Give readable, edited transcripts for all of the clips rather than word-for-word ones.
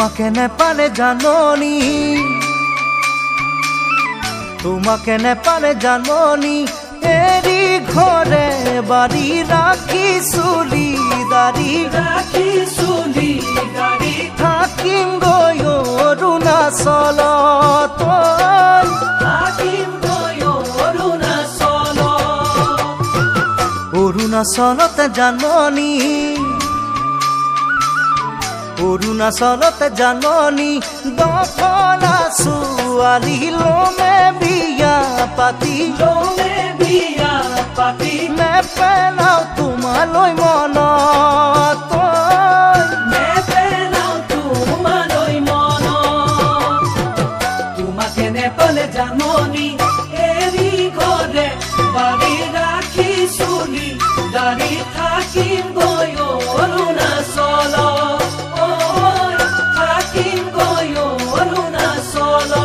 তোমাকে নেপালে জাননি, তোমাকে নেপালে জাননি, এৰি ঘৰে বাড়ি ৰাখি চুলি দাড়ি, থাকিম গৈ অৰুণাচলত, অৰুণাচলতে জাননি, অৰুণাচলতে জাননি, দফলা ছোৱালী লমে বিয়া পাতি, নেপেলাও তোমালৈ মনত, তোমাকে নেপালে জাননি, এৰি ঘৰে বাৰী ৰাখি চুলি দাড়ি, থাকিম গৈ অৰুণাচলত, থাকিম গৈ অৰুণাচলত।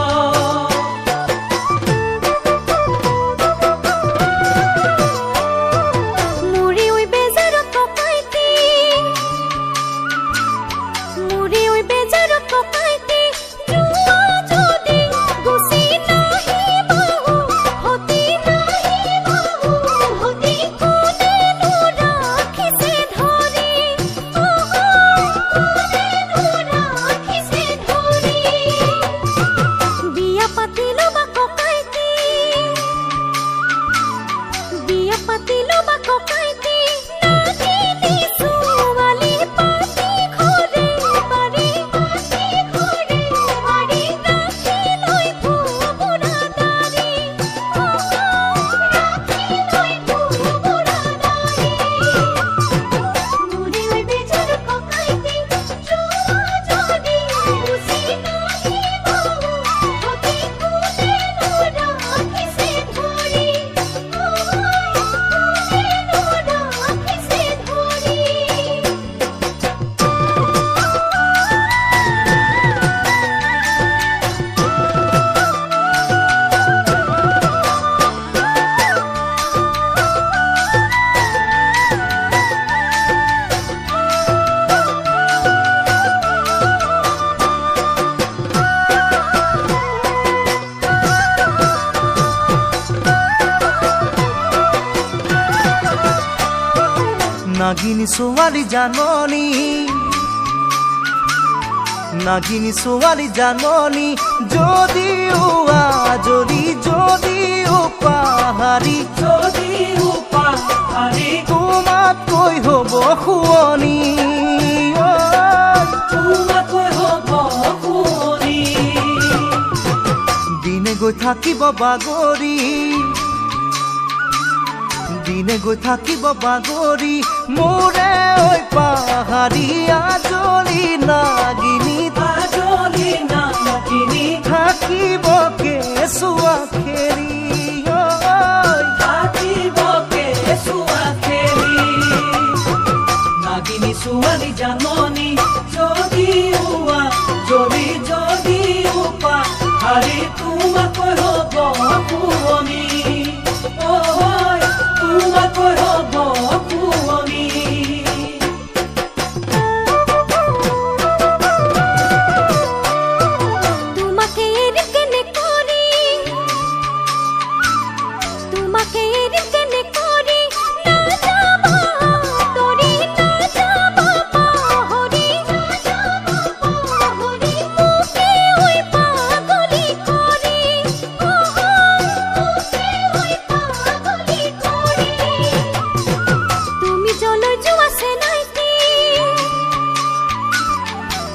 নাগিনী ছোৱালী জাননি, নাগিনী ছোৱালী জাননি, যদিও আজৰি যদিও পাহাৰী, তোমাতকৈ হ'ব শুৱনি, দিনে গৈ থাকিব বাগৰি, দিনে গৈ থাকিব বাগৰি, মোৰে ঐ পাহাৰী আজলি নাগিনী, থাকিব কেঁচুৱা খেৰি, নাগিনী ছোৱালী জাননি, যদিও পাহাৰী, তোমাকৈ হ'ব শুৱনি, তোমাকৈ হ'ব শুৱনি।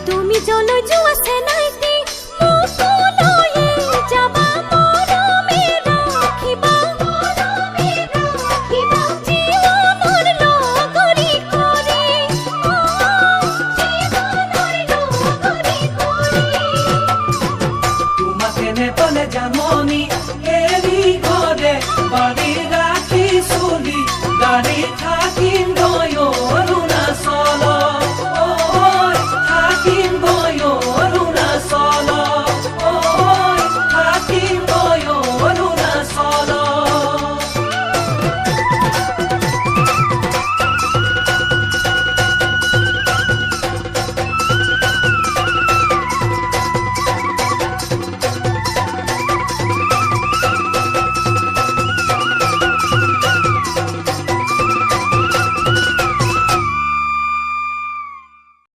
তুমি জলৈ যোৱা আছে